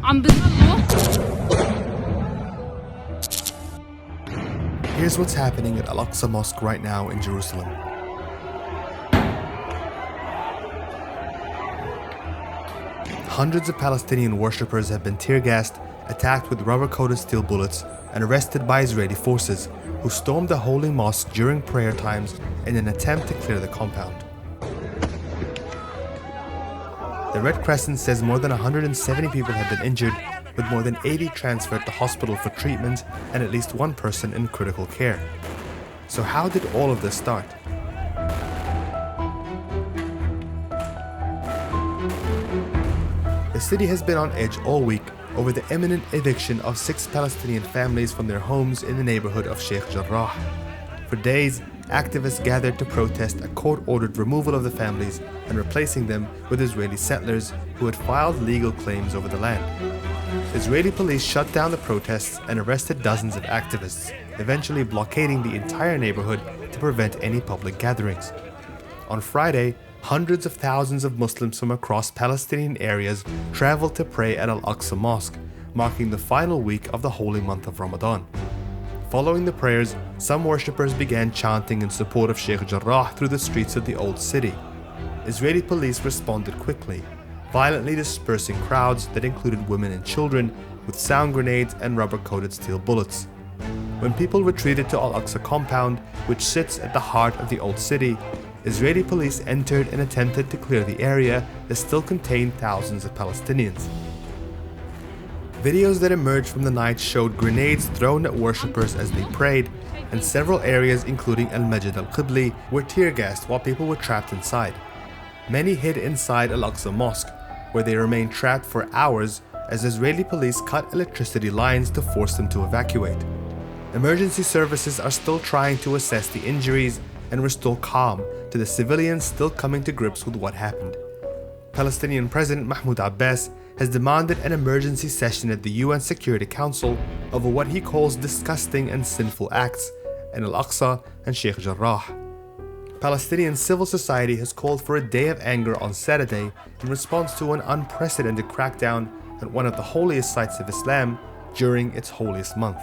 عم بضلوا. Here's what's happening at Al-Aqsa Mosque right now in Jerusalem. Hundreds of Palestinian worshippers have been tear-gassed, attacked with rubber-coated steel bullets, and arrested by Israeli forces, who stormed the holy mosque during prayer times in an attempt to clear the compound. The Red Crescent says more than 170 people have been injured, with more than 80 transferred to hospital for treatment and at least one person in critical care. So how did all of this start? The city has been on edge all week over the imminent eviction of 6 Palestinian families from their homes in the neighborhood of Sheikh Jarrah. For days, activists gathered to protest a court-ordered removal of the families and replacing them with Israeli settlers who had filed legal claims over the land. Israeli police shut down the protests and arrested dozens of activists, eventually blockading the entire neighborhood to prevent any public gatherings. On Friday, hundreds of thousands of Muslims from across Palestinian areas traveled to pray at Al-Aqsa Mosque, marking the final week of the holy month of Ramadan. Following the prayers, some worshippers began chanting in support of Sheikh Jarrah through the streets of the old city. Israeli police responded quickly, violently dispersing crowds that included women and children with sound grenades and rubber-coated steel bullets. When people retreated to Al-Aqsa compound, which sits at the heart of the old city, Israeli police entered and attempted to clear the area that still contained thousands of Palestinians. Videos that emerged from the night showed grenades thrown at worshippers as they prayed, and several areas including Al-Masjid Al-Qibli were tear-gassed while people were trapped inside. Many hid inside Al-Aqsa Mosque, where they remained trapped for hours as Israeli police cut electricity lines to force them to evacuate. Emergency services are still trying to assess the injuries and restore calm to the civilians still coming to grips with what happened. Palestinian President Mahmoud Abbas has demanded an emergency session at the UN Security Council over what he calls disgusting and sinful acts in Al-Aqsa and Sheikh Jarrah. Palestinian civil society has called for a day of anger on Saturday in response to an unprecedented crackdown at one of the holiest sites of Islam during its holiest month.